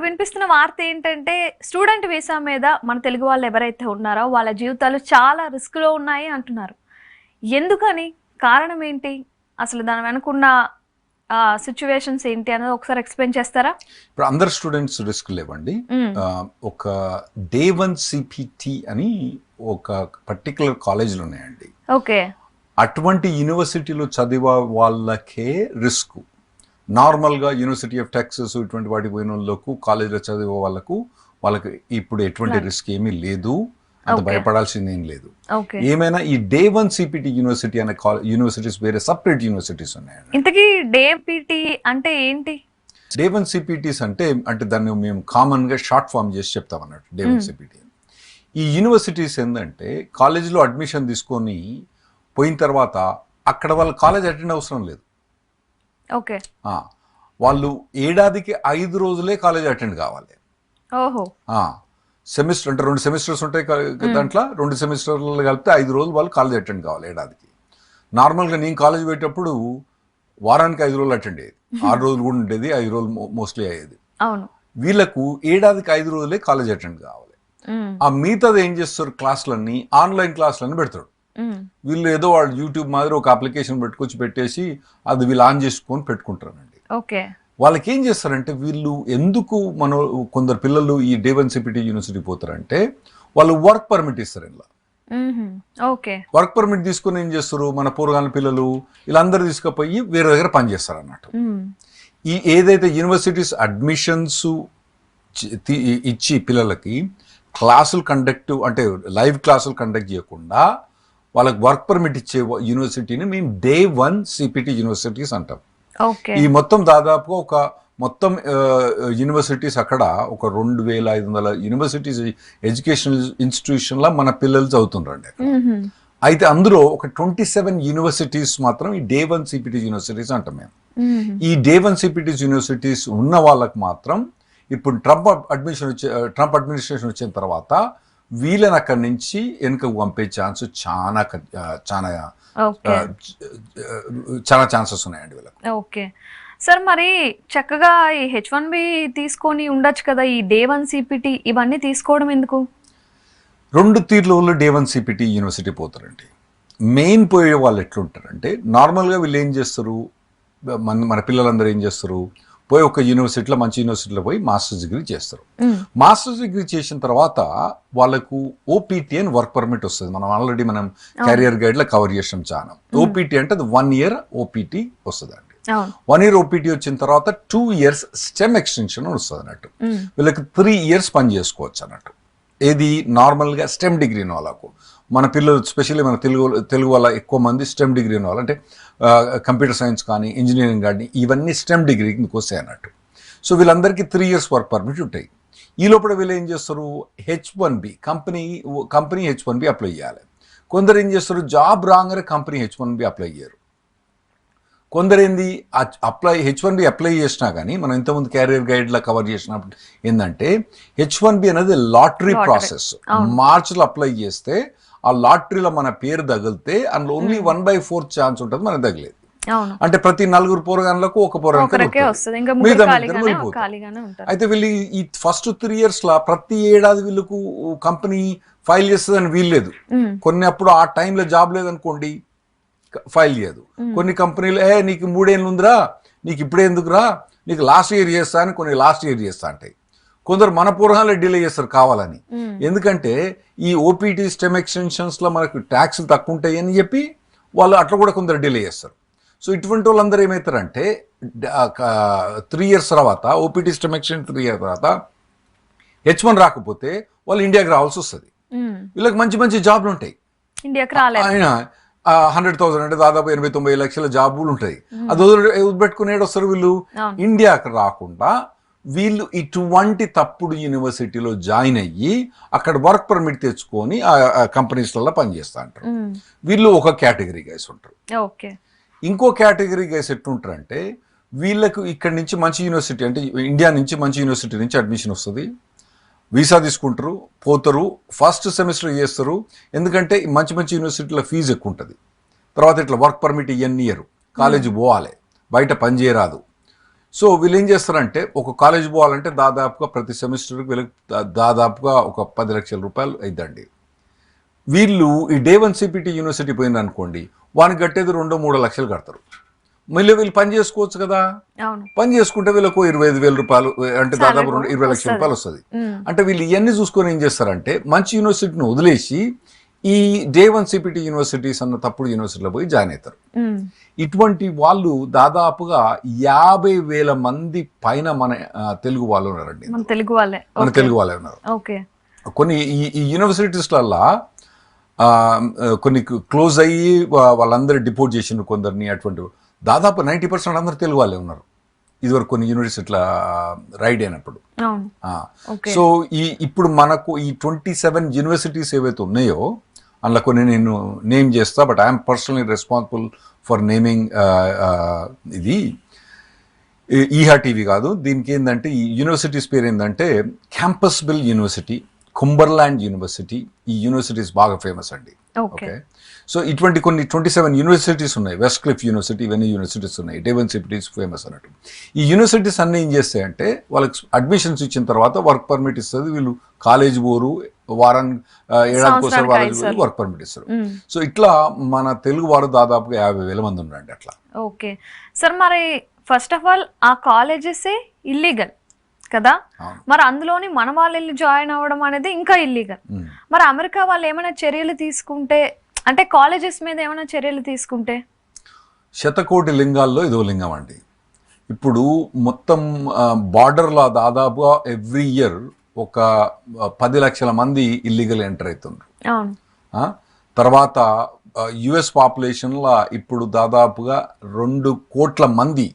వినిపిస్తున్న వార్త ఏంటంటే స్టూడెంట్ వీసా మీద మన తెలుగు వాళ్ళు ఎవరైతే ఉన్నారో వాళ్ళ జీవితాలు చాలా రిస్క్లో ఉన్నాయి అంటున్నారు. ఎందుకని? కారణం ఏంటి? అసలు దాని వెనుకున్న సిచ్యువేషన్స్ ఏంటి అనేది ఒకసారి ఎక్స్ప్లెయిన్ చేస్తారా? ఇప్పుడు అందరు స్టూడెంట్స్ రిస్క్ లేవండి. ఒక డే 1 సిపిటి అని ఒక పర్టికులర్ కాలేజీలు ఉన్నాయండి. ఓకే. అటువంటి యూనివర్సిటీలో చదివే వాళ్ళకే రిస్క్. నార్మల్గా యూనివర్సిటీ ఆఫ్ టెక్సస్ ఇటువంటి వాటికి పోయిన వాళ్ళకు కాలేజీలో చదివే వాళ్ళకి ఇప్పుడు ఎటువంటి రిస్క్ ఏమీ లేదు, అంత భయపడాల్సింది ఏం లేదు. ఏమైనా ఈ డే 1 సిపిటి యూనివర్సిటీ అనే యూనివర్సిటీస్ వేరే సపరేట్ యూనివర్సిటీస్ ఉన్నాయండి. ఇంతకీ డే పిటి అంటే ఏంటి? డే 1 సిపిటీస్ అంటే దాన్ని మేము కామన్గా షార్ట్ ఫామ్ చేసి చెప్తాం అన్నట్టు. డే 1 సిపిటి ఈ యూనివర్సిటీస్ ఏంటంటే కాలేజీలో అడ్మిషన్ తీసుకొని పోయిన తర్వాత అక్కడ వాళ్ళ కాలేజ్ అటెండ్ అవసరం లేదు. ఓకే. వాళ్ళు ఏడాదికి 5 రోజులే కాలేజ్ అటెండ్ కావాలి. ఓహో. సెమిస్టర్ అంటే 2 సెమిస్టర్స్ ఉంటాయి దాంట్లో, 2 సెమిస్టర్లు కలిపితే 5 రోజులు వాళ్ళు కాలేజ్ అటెండ్ కావాలి ఏడాదికి. నార్మల్గా నేను కాలేజ్ పోయేటప్పుడు వారానికి 5 రోజులు అటెండ్ అయ్యేది, 6 రోజులు కూడా ఉండేది, 5 రోజులు మోస్ట్లీ అయ్యేది. వీళ్ళకు ఏడాదికి 5 రోజులే కాలేజ్ అటెండ్ కావాలి. ఆ మిగతాది ఏం చేస్తారు, క్లాసులన్నీ ఆన్లైన్ క్లాసులన్నీ పెడతాడు. వీళ్ళు ఏదో వాళ్ళు యూట్యూబ్ మాదిరి ఒక అప్లికేషన్ పెట్టేసి అది వీళ్ళు ఆన్ చేసుకొని పెట్టుకుంటారండి. ఓకే. వాళ్ళకి ఏం చేస్తారంటే వీళ్ళు ఎందుకు కొందరు పిల్లలు ఈ డే 1 సిపిటి యూనివర్సిటీ పోతారంటే వాళ్ళు వర్క్ పర్మిట్ ఇస్తారు. ఇలా వర్క్ పర్మిట్ తీసుకుని ఏం చేస్తారు, మన పూర్వగాల పిల్లలు వీళ్ళందరూ తీసుకుపోయి వేరే దగ్గర పనిచేస్తారు అన్నట్టు. ఈ ఏదైతే యూనివర్సిటీస్ అడ్మిషన్స్ ఇచ్చి పిల్లలకి క్లాసులు అంటే లైవ్ క్లాసులు కండక్ట్ చేయకుండా వాళ్ళకి వర్క్ పర్మిట్ ఇచ్చే యూనివర్సిటీని మేము డే 1 సిపిటి యూనివర్సిటీస్ అంటాం. ఈ మొత్తం దాదాపుగా ఒక మొత్తం యూనివర్సిటీస్ అక్కడ ఒక 2500 యూనివర్సిటీస్ ఎడ్యుకేషనల్ ఇన్స్టిట్యూషన్లా మన పిల్లలు చదువుతుండ్రండి. అయితే అందులో ఒక 27 యూనివర్సిటీస్ మాత్రం ఈ డే 1 సిపిటి యూనివర్సిటీస్ అంటాం మేము. ఈ డే 1 సిపిటి యూనివర్సిటీస్ ఉన్న వాళ్ళకి మాత్రం ఇప్పుడు ట్రంప్ అడ్మినిస్ట్రేషన్ వచ్చిన తర్వాత వీళ్ళని అక్కడి నుంచి వెనుకకు పంపే ఛాన్స్ చాలా ఛాన్సెస్ ఉన్నాయండి వీళ్ళకి. ఓకే సార్, మరి చక్కగా ఈ H1B తీసుకొని ఉండొచ్చు కదా, ఈ డే 1 సిపిటి ఇవన్నీ తీసుకోవడం ఎందుకు? 2 తీర్ల వాళ్ళు డే 1 సిపిటి యూనివర్సిటీ పోతారండి. మెయిన్ పోయే వాళ్ళు ఎట్లుంటారంటే నార్మల్గా వీళ్ళు ఏం చేస్తారు, మన పిల్లలందరూ ఏం చేస్తారు, పోయి ఒక యూనివర్సిటీలో మంచి యూనివర్సిటీలో పోయి మాస్టర్స్ డిగ్రీ చేస్తారు. మాస్టర్స్ డిగ్రీ చేసిన తర్వాత వాళ్ళకు ఓపీటీ అని వర్క్ పర్మిట్ వస్తుంది. ఆల్రెడీ మనం కెరియర్ గైడ్లో కవర్ చేసాం చాలా. ఓపీటీ అంటే అది 1 year ఓపీటీ వస్తుంది అండి. 1 year ఓపీటీ వచ్చిన తర్వాత 2 years స్టెమ్ ఎక్స్టెన్షన్ వస్తుంది అన్నట్టు. వీళ్ళకి 3 years పని చేసుకోవచ్చు అన్నట్టు. ఏది నార్మల్గా స్టెమ్ డిగ్రీ ఉన్న వాళ్ళకు. మన పిల్లలు స్పెషల్లీ మన తెలుగు వాళ్ళ ఎక్కువ మంది స్టెమ్ డిగ్రీ ఉన్న వాళ్ళు, అంటే కంప్యూటర్ సైన్స్ కానీ ఇంజనీరింగ్ కానీ ఇవన్నీ స్టెమ్ డిగ్రీకి వస్తాయి అన్నట్టు. సో వీళ్ళందరికీ 3 years వర్క్ పర్మిట్ ఉంటాయి. ఈ లోపల వీళ్ళు ఏం చేస్తారు, H1B కంపెనీ H1B అప్లై చేయాలి. కొందరు ఏం చేస్తారు, జాబ్ రాగానే కంపెనీ H1B అప్లై చేయరు. కొందరు ఏంది H1B అప్లై చేసినా కానీ మనం ఇంతకుముందు క్యారియర్ గైడ్లో కవర్ చేసినప్పుడు ఏంటంటే H1B అనేది లాటరీ ప్రాసెస్. మార్చిలో అప్లై చేస్తే ఆ లాటరీలో మన పేరు తగిలితే అందులో ఓన్లీ 1/4 ఛాన్స్ ఉంటుంది మనకు తగిలేదు. అంటే ప్రతి 4 పోరగాన్లకు ఒక పోరగానికి అయితే వీళ్ళు ఈ ఫస్ట్ 3 years లా ప్రతి ఏడాది వీళ్ళకు కంపెనీ ఫైల్ చేస్తుందని వీల్లేదు. కొన్ని అప్పుడు ఆ టైంలో జాబ్ లేదనుకోండి ఫైల్ చేయదు. కొన్ని కంపెనీలు నీకు 3 ఏళ్ళు ఉందిరా, నీకు ఇప్పుడే ఎందుకురా, నీకు లాస్ట్ ఇయర్ చేస్తా అని కొన్ని లాస్ట్ ఇయర్ చేస్తా అంటాయి. కొందరు మన పూర్వకాలే డిలే చేస్తారు కావాలని. ఎందుకంటే ఈ ఓపీటీ స్టెమ్ ఎక్స్టెన్షన్స్లో మనకు ట్యాక్స్లు తక్కువ ఉంటాయి అని చెప్పి వాళ్ళు అట్లా కూడా కొందరు డిలే చేస్తారు. సో ఇటువంటి వాళ్ళందరూ ఏమవుతారంటే 3 years తర్వాత ఓపీటీ స్టెమ్ ఎక్స్టెన్షన్ 3 years తర్వాత H1 రాకపోతే వాళ్ళు ఇండియాకి రావాల్సి వస్తుంది. వీళ్ళకి మంచి మంచి జాబ్లు ఉంటాయి. ఆయన 100,000 అంటే దాదాపు 80-90 లక్షల జాబులు ఉంటాయి. అది వదిలిపెట్టుకుని వస్తారు వీళ్ళు. ఇండియాకి రాకుండా వీళ్ళు ఇటువంటి తప్పుడు యూనివర్సిటీలో జాయిన్ అయ్యి అక్కడ వర్క్ పర్మిట్ తెచ్చుకొని ఆ కంపెనీస్లలో పనిచేస్తూ ఉంటారు. వీళ్ళు ఒక కేటగిరీ గైస్ ఉంటారు. ఇంకో కేటగిరీ గైస్ ఎట్లుంటారంటే వీళ్ళకు ఇక్కడ నుంచి మంచి యూనివర్సిటీ అంటే ఇండియా నుంచి మంచి యూనివర్సిటీ నుంచి అడ్మిషన్ వస్తుంది, వీసా తీసుకుంటారు, పోతారు, ఫస్ట్ సెమిస్టర్ చేస్తారు. ఎందుకంటే మంచి మంచి యూనివర్సిటీలో ఫీజు ఎక్కువ ఉంటుంది. తర్వాత ఇట్లా వర్క్ పర్మిట్ ఇవన్నీ ఇయర్ కాలేజీ పోవాలి, బయట పని చేయరాదు. సో వీళ్ళు ఏం చేస్తారంటే ఒక కాలేజ్ పోవాలంటే దాదాపుగా ప్రతి సెమిస్టర్కి వీళ్ళకి దాదాపుగా ఒక 10 లక్షల రూపాయలు అయిద్దండి. వీళ్ళు ఈ Day1 CPT యూనివర్సిటీ పోయింది అనుకోండి, వానికి కట్టేది 2-3 లక్షలు కడతారు. మళ్ళీ వీళ్ళు పని చేసుకోవచ్చు కదా, పని చేసుకుంటే వీళ్ళకు 25,000 రూపాయలు అంటే దాదాపు 20 లక్షల రూపాయలు వస్తుంది. అంటే వీళ్ళు ఇవన్నీ చూసుకొని ఏం చేస్తారంటే మంచి యూనివర్సిటీని వదిలేసి ఈ Day1 CPT యూనివర్సిటీస్ అన్న తప్పుడు యూనివర్సిటీలో పోయి జాయిన్ అవుతారు. ఇటువంటి వాళ్ళు దాదాపుగా 50,000 మంది పైన మన తెలుగు వాళ్ళు ఉన్నారండి. మన తెలుగు వాళ్ళే ఉన్నారు. కొన్ని ఈ యూనివర్సిటీస్లల్లా కొన్ని క్లోజ్ అయ్యి వాళ్ళందరూ డిపోర్ట్ చేసిండ్రు కొందరిని. అటువంటి దాదాపు 90% అందరు తెలుగు వాళ్ళే ఉన్నారు ఇదివరకు కొన్ని యూనివర్సిటీల రైడ్ అయినప్పుడు. సో ఇప్పుడు మనకు ఈ 27 యూనివర్సిటీస్ ఏవైతే ఉన్నాయో అందులో కొన్ని నేను నేమ్ చేస్తా, but I'm personally responsible for naming. ఇది ఈహా టీవీ కాదు, దీనికి ఏంటంటే ఈ యూనివర్సిటీస్ పేరు ఏంటంటే క్యాంపస్ బిల్ యూనివర్సిటీ, కుంబర్లాండ్ యూనివర్సిటీ. ఈ యూనివర్సిటీస్ బాగా ఫేమస్ అండి. ఓకే, సో ఇటువంటి కొన్ని 27 యూనివర్సిటీస్ ఉన్నాయి. వెస్ట్ క్లిఫ్ యూనివర్సిటీ, ఇవన్నీ యూనివర్సిటీస్ ఉన్నాయి. Day1 CPTs ఫేమస్ అన్నట్టు. ఈ యూనివర్సిటీస్ అన్నీ ఏం చేస్తాయంటే వాళ్ళకి అడ్మిషన్స్ ఇచ్చిన తర్వాత వర్క్ పర్మిట్ ఇస్తుంది. వీళ్ళు కాలేజ్ పోరు, ఏడాదికి ఒకసారి కాలేజ్ వర్క్ పర్మిట్ ఇస్తారు. సో ఇట్లా మన తెలుగు వారు దాదాపుగా 50,000 మంది ఉన్నారండి అట్లా. ఓకే సార్, మరి ఫస్ట్ ఆఫ్ ఆల్ ఆ కాలేజెస్ ఇల్లీగల్ కదా, మరి అందులోని మన వాళ్ళు వెళ్ళి జాయిన్ అవ్వడం అనేది ఇంకా ఇల్లీగల్. మరి అమెరికా వాళ్ళు ఏమైనా చర్యలు తీసుకుంటే, అంటే కాలేజెస్ మీద ఏమైనా చర్యలు తీసుకుంటే? 100,000,000 లింగాల్లో ఇదో లింగం అండి. ఇప్పుడు మొత్తం బార్డర్లో దాదాపుగా ఎవ్రీ ఇయర్ ఒక 10 లక్షల మంది ఇల్లీగల్ ఎంటర్ అవుతున్నారు. తర్వాత యుఎస్ పాపులేషన్లో ఇప్పుడు దాదాపుగా 2 కోట్ల మంది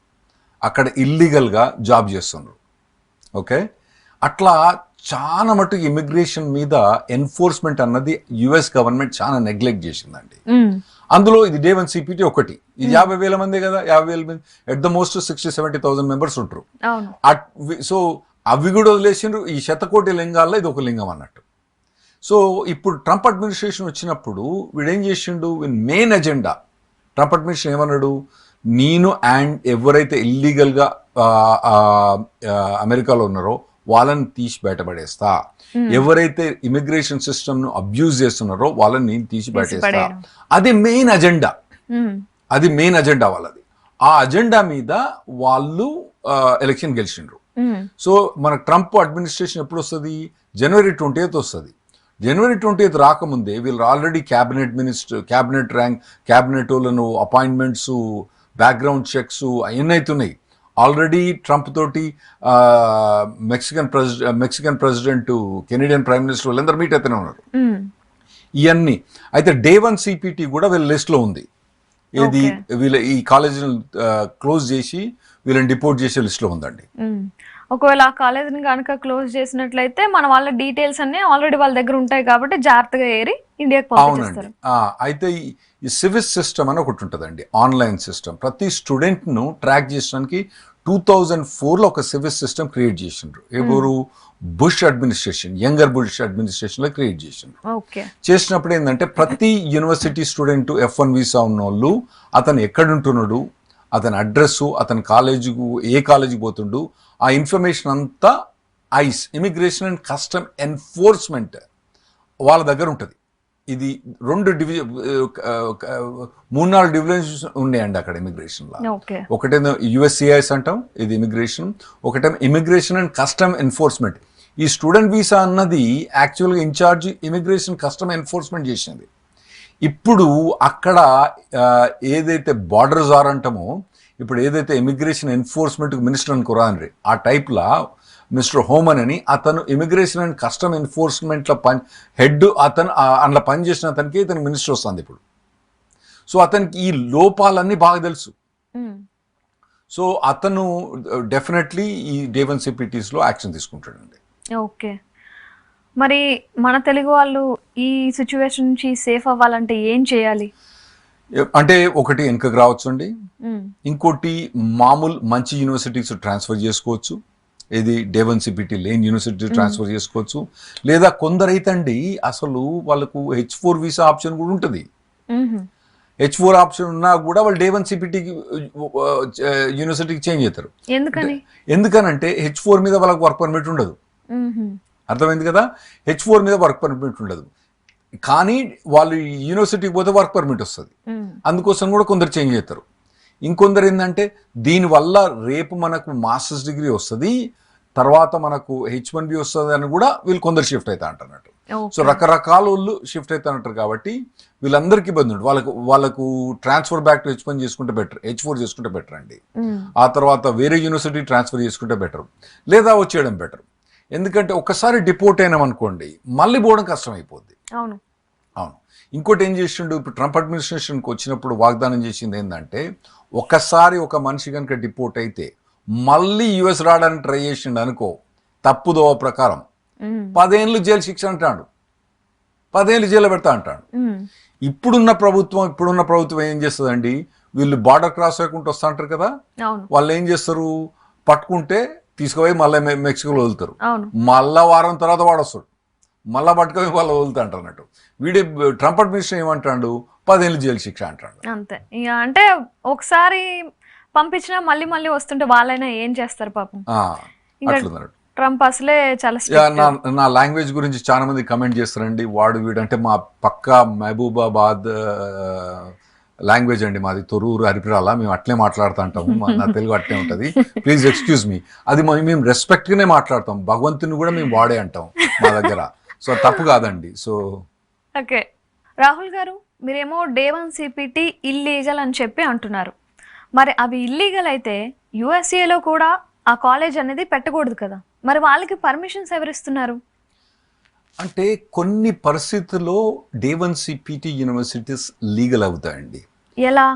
అక్కడ ఇల్లీగల్గా జాబ్ చేస్తున్నారు. ఓకే, అట్లా చాలా మటుకు ఇమిగ్రేషన్ మీద ఎన్ఫోర్స్మెంట్ అన్నది యుఎస్ గవర్నమెంట్ చాలా నెగ్లెక్ట్ చేసిందండి. అందులో ఇది Day1 CPT ఒకటి. ఇది 50,000 మంది కదా, 50,000 మంది ఎట్ ద మోస్ట్ 60-70,000 మెంబర్స్ ఉంటారు. సో అవి కూడా వదిలేసిండ్రు. ఈ 100,000,000 లింగాల్లో ఇది ఒక లింగం అన్నట్టు. సో ఇప్పుడు ట్రంప్ అడ్మినిస్ట్రేషన్ వచ్చినప్పుడు వీడేం చేసిండు, మెయిన్ ఎజెండా ట్రంప్ అడ్మినిస్ట్రేషన్ ఏమన్నాడు, నేను అండ్ ఎవరైతే ఇల్లీగల్గా అమెరికాలో ఉన్నారో వాళ్ళని తీసి బయటపడేస్తా, ఎవరైతే ఇమిగ్రేషన్ సిస్టమ్ను అబ్యూజ్ చేస్తున్నారో వాళ్ళని నేను తీసి బయటేస్తా. అది మెయిన్ అజెండా, అది మెయిన్ అజెండా వాళ్ళది. ఆ అజెండా మీద వాళ్ళు ఎలక్షన్ గెలిచిండ్రు. సో మన ట్రంప్ అడ్మినిస్ట్రేషన్ ఎప్పుడు వస్తుంది, January 20th వస్తుంది. January 20th రాకముందే వీళ్ళు ఆల్రెడీ క్యాబినెట్ ర్యాంక్, క్యాబినెట్ వాళ్ళను అపాయింట్మెంట్స్, బ్యాక్గ్రౌండ్ చెక్స్ అవన్నీ అవుతున్నాయి. ఆల్రెడీ ట్రంప్ తోటి Mexican president, Canadian prime minister వాళ్ళందరూ మీట్ అయితేనే ఉన్నారు. ఇవన్నీ అయితే Day1 CPT కూడా వీళ్ళ లిస్ట్లో ఉంది. ఏది వీళ్ళ ఈ కాలేజీని క్లోజ్ చేసి వీళ్ళని డిపోర్ట్ చేసే లిస్ట్లో ఉందండి. ఒకవేళ ఆ కాలేజీని కనుక క్లోజ్ చేసినట్లయితే మన వాళ్ళ డీటెయిల్స్ అన్ని ఆల్రెడీ వాళ్ళ దగ్గర ఉంటాయి కాబట్టి జాగ్రత్తగా ఏరి ఇండియాకి పంపిస్తారు. అయితే ఈ సివిస్ సిస్టమ్ అని ఒకటి ఉంటుందండి, ఆన్లైన్ సిస్టమ్. ప్రతి స్టూడెంట్ను ట్రాక్ చేయడానికి 2004లో ఒక సివిస్ సిస్టమ్ క్రియేట్ చేసిండ్రు. ఎవరు, బుష్ అడ్మినిస్ట్రేషన్, యంగర్ బుష్ అడ్మినిస్ట్రేషన్లో క్రియేట్ చేసిండ్రు. చేసినప్పుడు ఏంటంటే ప్రతి యూనివర్సిటీ స్టూడెంట్ F1 వీసా ఉన్న వాళ్ళు అతను ఎక్కడుంటున్నాడు, అతని అడ్రస్సు, అతని కాలేజీకు ఏ కాలేజీకి పోతుండు, ఆ ఇన్ఫర్మేషన్ అంతా ice, immigration and custom enforcement వాళ్ళ దగ్గర ఉంటుంది. ఇది 3-4 డివిజన్స్ ఉన్నాయండి అక్కడ ఇమిగ్రేషన్లో. ఒకటేమో USCIS అంటాం, ఇది ఇమిగ్రేషన్. ఒకటేమో ఇమిగ్రేషన్ అండ్ కస్టమ్ ఎన్ఫోర్స్మెంట్. ఈ స్టూడెంట్ వీసా అన్నది యాక్చువల్గా ఇన్ఛార్జ్ ఇమిగ్రేషన్ కస్టమ్ ఎన్ఫోర్స్మెంట్ చేసింది. ఇప్పుడు అక్కడ ఏదైతే బార్డర్ జార్ అంటామో, ఇప్పుడు ఏదైతే ఇమిగ్రేషన్ ఎన్ఫోర్స్మెంట్ మినిస్టర్ అనుకోరా అండి, ఆ టైప్లా మిస్టర్ హోమన్ అని అతను ఇమిగ్రేషన్ అండ్ కస్టమ్ ఎన్ఫోర్స్మెంట్లో హెడ్, అతను అందులో పనిచేసిన అతనికి ఇతను మినిస్టర్ వస్తుంది ఇప్పుడు. సో అతనికి ఈ లోపాలన్నీ బాగా తెలుసు. సో అతను డెఫినెట్లీ ఈ Day1 CPTsలో యాక్షన్ తీసుకుంటాడండి. ఓకే, మరి మన తెలుగు వాళ్ళు ఈ సిచ్యువేషన్ నుంచి సేఫ్ అవ్వాలంటే ఏం చేయాలి? అంటే ఒకటి వెనుకకు రావచ్చు అండి, ఇంకోటి మామూలు మంచి యూనివర్సిటీస్ ట్రాన్స్ఫర్ చేసుకోవచ్చు. ఇది Day1 CPT లేని యూనివర్సిటీ ట్రాన్స్ఫర్ చేసుకోవచ్చు. లేదా కొందరైతే అండి అసలు వాళ్ళకు H4 వీసా ఆప్షన్ కూడా ఉంటుంది. H4 ఆప్షన్ ఉన్నా కూడా వాళ్ళు డే 1 సిపిటీకి యూనివర్సిటీకి చేంజ్ చేస్తారు. ఎందుకని? ఎందుకనంటే H4 మీద వాళ్ళకి వర్క్ పర్మిట్ ఉండదు. అర్థమైంది కదా? H4 మీద వర్క్ పర్మిట్ ఉండదు, కానీ వాళ్ళు యూనివర్సిటీకి పోతే వర్క్ పర్మిట్ వస్తుంది. అందుకోసం కూడా కొందరు చేంజ్ చేస్తారు. ఇంకొందరు ఏంటంటే దీనివల్ల రేపు మనకు మాస్టర్స్ డిగ్రీ వస్తుంది, తర్వాత మనకు H1B వస్తుంది అని కూడా వీళ్ళు కొందరు షిఫ్ట్ అవుతా అంటున్నట్టు. సో రకరకాల వాళ్ళు షిఫ్ట్ అవుతా అంటారు కాబట్టి వీళ్ళందరికీ ఇబ్బంది ఉంటుంది. వాళ్ళకు ట్రాన్స్ఫర్ బ్యాక్ టు H1 చేసుకుంటే బెటర్, H4 చేసుకుంటే బెటర్ అండి. ఆ తర్వాత వేరే యూనివర్సిటీ ట్రాన్స్ఫర్ చేసుకుంటే బెటర్, లేదా వచ్చేయడం బెటర్. ఎందుకంటే ఒక్కసారి డిపోర్ట్ అయినాం అనుకోండి మళ్ళీ పోవడం కష్టం అయిపోద్ది. అవును. ఇంకోటి ఏం చేసిండు, ఇప్పుడు ట్రంప్ అడ్మినిస్ట్రేషన్కి వచ్చినప్పుడు వాగ్దానం చేసింది ఏంటంటే ఒక్కసారి ఒక మనిషి కనుక డిపోర్ట్ అయితే మళ్ళీ యుఎస్ రావడానికి ట్రై చేసిండు అనుకో, తప్పుదోవ ప్రకారం 10 ఏళ్ళు జైలు శిక్ష అంటాడు, 10 ఏళ్ళు జైలు పెడతా అంటాడు. ఇప్పుడున్న ప్రభుత్వం ఏం చేస్తుందండి, వీళ్ళు బార్డర్ క్రాస్ అయ్యకుండా వస్తా అంటారు కదా, వాళ్ళు ఏం చేస్తారు, పట్టుకుంటే తీసుకుపోయి మళ్ళీ మెక్సికోలో వదులుతారు. మళ్ళా వారం తర్వాత వాడు వస్తాడు, మళ్ళా పట్టుకొని వాళ్ళు వదులుతా అంటారు అన్నట్టు. వీడే ట్రంప్ అడ్మినిస్ట్రేషన్ ఏమంటాడు, 10 ఏళ్ళు జైలు శిక్ష అంటాడు. అంతే. ఇక అంటే ఒకసారి పంపించినా మళ్ళీ మళ్ళీ వస్తుంటే వాళ్ళైనా ఏం చేస్తారు పాపం. అట్లున్నాడు ట్రంప్ అసలే చాలా. నా లాంగ్వేజ్ గురించి చాలా మంది కమెంట్ చేస్తారండి, వాడు వీడంటే మా పక్కా మహబూబాబాద్ లాంగ్వేజ్ అండి, మాది తొర్రూరు హరిపురాల, మేము అట్లే మాట్లాడుతూ ఉంటాము, నా తెలుగు అట్లే ఉంటుంది, ప్లీజ్ ఎక్స్క్యూజ్ మీ. అది మేము రెస్పెక్ట్గానే మాట్లాడతాం, భగవంతుని కూడా మేము వాడే అంటాం మా దగ్గర, సో తప్పు కాదండి. సో ఓకే రాహుల్ గారు, మీరేమో డే 1 సిపిటి ఇల్లీగల్ అని చెప్పి అంటున్నారు. మరి అవి ఇల్లీగల్ అయితే యుఎస్ఏలో కూడా ఆ కాలేజ్ అనేది పెట్టకూడదు కదా, మరి వాళ్ళకి పర్మిషన్స్ ఎవరిస్తున్నారు? అంటే కొన్ని పరిస్థితుల్లో డే 1 సిపిటి యూనివర్సిటీస్ లీగల్ అవుతాయండి. ఎలా?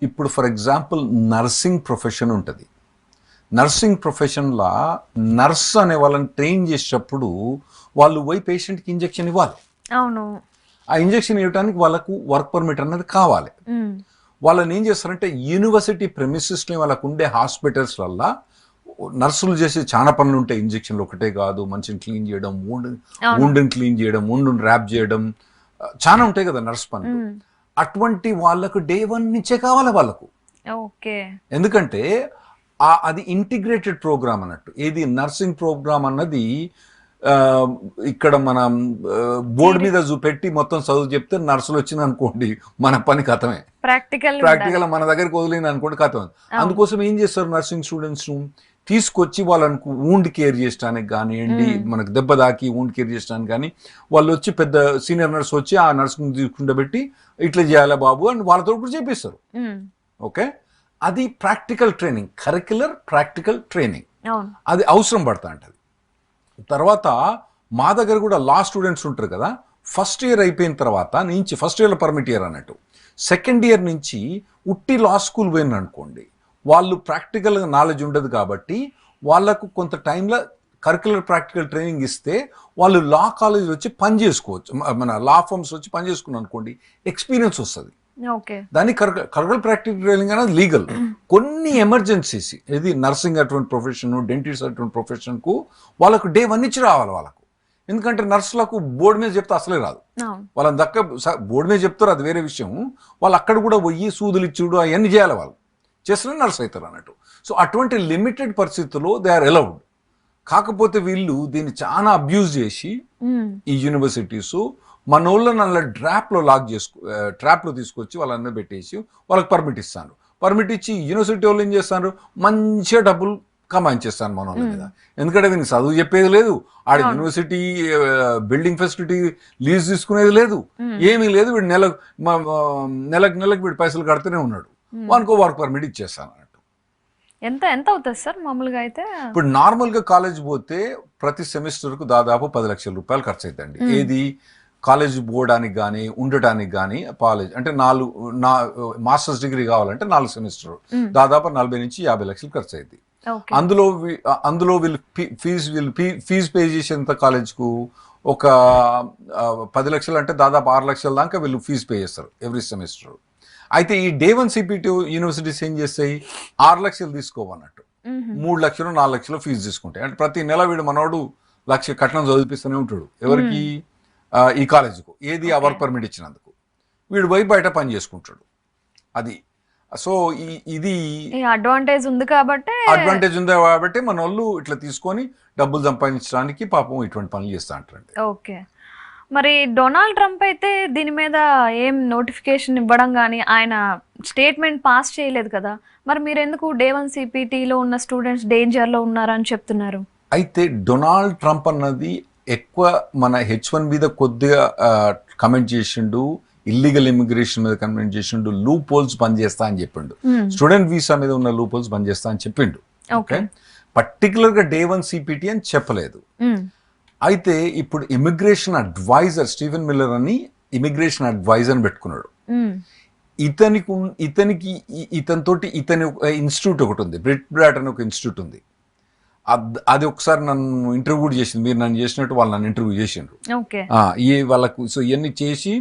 ఇప్పుడు ఫర్ ఎగ్జాంపుల్ నర్సింగ్ ప్రొఫెషన్ ఉంటుంది. నర్సింగ్ ప్రొఫెషన్లో నర్స్ అనే వాళ్ళని ట్రైన్ చేసేటప్పుడు వాళ్ళు పోయి పేషెంట్కి ఇంజెక్షన్ ఇవ్వాలి. అవును. ఆ ఇంజెక్షన్ ఇవ్వడానికి వాళ్ళకు వర్క్ పర్మిట్ అనేది కావాలి. వాళ్ళని ఏం చేస్తారంటే యూనివర్సిటీ ప్రెమిసెస్ని వాళ్ళకు ఉండే హాస్పిటల్స్ వల్ల నర్సులు చేసే చాలా పనులు ఉంటాయి. ఇంజెక్షన్లు ఒకటే కాదు, మంచిని క్లీన్ చేయడం, wound క్లీన్ చేయడం, wound ర్యాప్ చేయడం, చాలా ఉంటాయి కదా నర్స్ పనులు. అటువంటి వాళ్ళకు డే 1 నుంచే కావాలి వాళ్ళకు. ఎందుకంటే అది ఇంటిగ్రేటెడ్ ప్రోగ్రామ్ అన్నట్టు. ఏది నర్సింగ్ ప్రోగ్రామ్ అన్నది ఇక్కడ మనం బోర్డు మీద చూపెట్టి మొత్తం చదువు చెప్తే నర్సులు వచ్చింది అనుకోండి మన పని కథమే. ప్రాక్టికల్ మన దగ్గరికి వదిలింది అనుకోండి కథమే. అందుకోసం ఏం చేస్తారు, నర్సింగ్ స్టూడెంట్స్ తీసుకొచ్చి వాళ్ళని వూండ్ కేర్ చేయడానికి కానివ్వండి, మనకు దెబ్బ దాకి వూండ్ కేర్ చేయడానికి కానీ వాళ్ళు వచ్చి పెద్ద సీనియర్ నర్స్ వచ్చి ఆ నర్స్ని తీసుకుంటబెట్టి ఇట్లా చేయాలా బాబు అని వాళ్ళతో కూడా చేపిస్తారు. ఓకే, అది practical training, curricular practical training, అది అవసరం పడతా ఉంటుంది. తర్వాత మా దగ్గర కూడా లా స్టూడెంట్స్ ఉంటారు కదా, ఫస్ట్ ఇయర్ అయిపోయిన తర్వాత నుంచి, ఫస్ట్ ఇయర్లో పర్మిట్ ఇయర్ అన్నట్టు, సెకండ్ ఇయర్ నుంచి ఉట్టి లా స్కూల్ పోయిన అనుకోండి, వాళ్ళు ప్రాక్టికల్గా నాలెడ్జ్ ఉండదు కాబట్టి వాళ్ళకు కొంత టైంలో కరిక్యులర్ ప్రాక్టికల్ ట్రైనింగ్ ఇస్తే వాళ్ళు లా కాలేజ్ వచ్చి పని చేసుకోవచ్చు, మన లా ఫర్మ్స్ వచ్చి పని చేసుకున్నాం అనుకోండి, ఎక్స్పీరియన్స్ వస్తుంది. దాన్ని కరిక్యులర్ ప్రాక్టికల్ ట్రైనింగ్ అనేది లీగల్. కొన్ని ఎమర్జెన్సీస్, ఇది నర్సింగ్ అటువంటి ప్రొఫెషన్, డెంటిస్ట్ అటువంటి ప్రొఫెషన్కు వాళ్ళకు డే 1 నుంచి రావాలి వాళ్ళకు. ఎందుకంటే నర్సులకు బోర్డు మీద చెప్తే అసలే రాదు, వాళ్ళని దక్క బోర్డు మీద చెప్తారు అది వేరే విషయం, వాళ్ళు అక్కడ కూడా పోయి సూదులు ఇచ్చుడు అవన్నీ చేయాలి, వాళ్ళు చేసిన నర్స్ అవుతారు అన్నట్టు. సో అటువంటి లిమిటెడ్ పరిస్థితుల్లో దే ఆర్ అలౌడ్. కాకపోతే వీళ్ళు దీన్ని చాలా అబ్యూజ్ చేసి ఈ యూనివర్సిటీస్ మనోళ్ళని అలా ట్రాప్లో తీసుకొచ్చి వాళ్ళందరూ పెట్టేసి వాళ్ళకి పర్మిట్ ఇస్తాను. పర్మిట్ ఇచ్చి యూనివర్సిటీ వాళ్ళు ఏం చేస్తారు, మంచిగా డబ్బులు కమాయించేస్తాను మన వాళ్ళ మీద. ఎందుకంటే వీనికి చదువు చెప్పేది లేదు, ఆడ యూనివర్సిటీ బిల్డింగ్ ఫెసిలిటీ లీజ్ తీసుకునేది లేదు, ఏమీ లేదు. వీడు నెలకు వీడు పైసలు కడుతూనే ఉన్నాడు, వానికో వర్క్ పర్మిట్ ఇచ్చేస్తాను అన్నట్టు. ఎంత అవుతుంది సార్ మామూలుగా అయితే? ఇప్పుడు నార్మల్గా కాలేజ్ పోతే ప్రతి సెమిస్టర్కు దాదాపు 10 లక్షల రూపాయలు ఖర్చు అవుతుంది. ఏది కాలేజ్ పోవడానికి కానీ ఉండటానికి కానీ, కాలేజ్ అంటే మాస్టర్స్ డిగ్రీ కావాలంటే 4 సెమిస్టర్ దాదాపు 40 నుంచి 50 లక్షలు ఖర్చు అవుతుంది. అందులో వీళ్ళు ఫీజు పే చేసేంత కాలేజ్కు ఒక 10 లక్షలు అంటే దాదాపు 6 లక్షల దాకా వీళ్ళు ఫీజు పే చేస్తారు ఎవ్రీ సెమిస్టర్. అయితే ఈ డే 1 సిపిటి యూనివర్సిటీస్ ఏం చేస్తాయి, 6 లక్షలు తీసుకోవన్నట్టు, 3 లక్షలు 4 లక్షలు ఫీజు తీసుకుంటాయి. అంటే ప్రతి నెల వీడు మనోడు 1 లక్ష కట్నం చదివిపిస్తూనే ఉంటాడు. ఎవరికి? ఈ కాలేజీకు. ఏది? ఆ వర్క్ పర్మిట్ ఇచ్చినందుకు. వీడు పోయి బయట పని చేసుకుంటాడు. అది. సో ఇది ఈ అడ్వాంటేజ్ ఉంది కాబట్టి అడ్వాంటేజ్ ఉంది కాబట్టి మన వాళ్ళు ఇట్లా తీసుకొని డబ్బులు సంపాదించడానికి పాపం ఇటువంటి పనులు చేస్తూ ఉంటారండి. ఓకే. మరి డొనాల్డ్ ట్రంప్ అయితే దీని మీద ఏం నోటిఫికేషన్ ఇవ్వడం కానీ ఆయన స్టేట్మెంట్ పాస్ చేయలేదు కదా, మరి మీరు ఎందుకు డే 1 CPTలో ఉన్న స్టూడెంట్స్ డేంజర్లో ఉన్నారని చెప్తున్నారు? అయితే డొనాల్డ్ ట్రంప్ అన్నది ఎక్కువ మన H1 మీద కొద్దిగా కమెంట్ చేసిండు, ఇల్లీగల్ ఇమిగ్రేషన్ మీద కమెంట్ చేసిండు, లూప్ హోల్స్ పనిచేస్తా అని చెప్పిండు, స్టూడెంట్ వీసా మీద ఉన్న లూప్ హోల్స్ పనిచేస్తా అని చెప్పిండు. ఓకే, పర్టికులర్గా డే 1 CPT అని చెప్పలేదు. అయితే ఇప్పుడు ఇమిగ్రేషన్ అడ్వైజర్ స్టీఫెన్ మిల్లర్ అని ఇమిగ్రేషన్ అడ్వైజర్ పెట్టుకున్నాడు. ఇతనితోటి ఇతని ఇన్స్టిట్యూట్ ఒకటి ఉంది, బ్రిట్ అని ఒక ఇన్స్టిట్యూట్ ఉంది. అది ఒకసారి నన్ను ఇంటర్వ్యూ చేసింది, మీరు నన్ను చేసినట్టు వాళ్ళు నన్ను ఇంటర్వ్యూ చేసిండ్రు. వాళ్ళకు సో ఇవన్నీ చేసి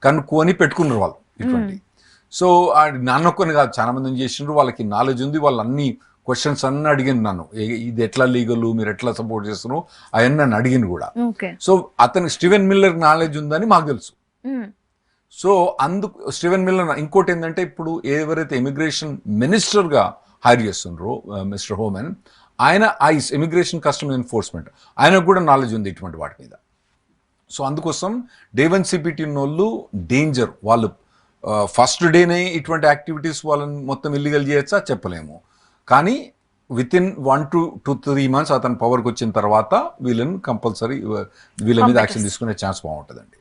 కనుక్కొని పెట్టుకున్నారు వాళ్ళు ఇటువంటి. సో నన్నొక్కని కాదు, చాలా మందిని చేసిండ్రు, వాళ్ళకి నాలెడ్జ్ ఉంది, వాళ్ళు అన్ని క్వశ్చన్స్ అన్నీ అడిగింది నన్ను, ఇది ఎట్లా లీగల్, మీరు ఎట్లా సపోర్ట్ చేస్తున్నారు అవన్నీ నన్ను అడిగింది కూడా. సో అతనికి స్టీవెన్ మిల్లర్ నాలెడ్జ్ ఉందని మాకు తెలుసు. సో అందుకు స్టీవెన్ మిల్లర్. ఇంకోటి ఏంటంటే ఇప్పుడు ఎవరైతే ఇమిగ్రేషన్ మినిస్టర్గా హైర్ చేస్తున్నారో మిస్టర్ హోమన్, ఆయన ఐస్ ఇమిగ్రేషన్ కస్టమర్ ఎన్ఫోర్స్మెంట్, ఆయనకు కూడా నాలెడ్జ్ ఉంది ఇటువంటి వాటి మీద. సో అందుకోసం డే 1 CPT వాళ్ళు డేంజర్. వాళ్ళు ఫస్ట్ డేనే ఇటువంటి యాక్టివిటీస్ వాళ్ళని మొత్తం ఇల్లీగల్ చేయొచ్చా చెప్పలేము, కానీ వితిన్ 1 to 3 months అతను పవర్కి వచ్చిన తర్వాత వీళ్ళని కంపల్సరీ వీళ్ళ మీద యాక్షన్ తీసుకునే ఛాన్స్ బాగుంటుందండి.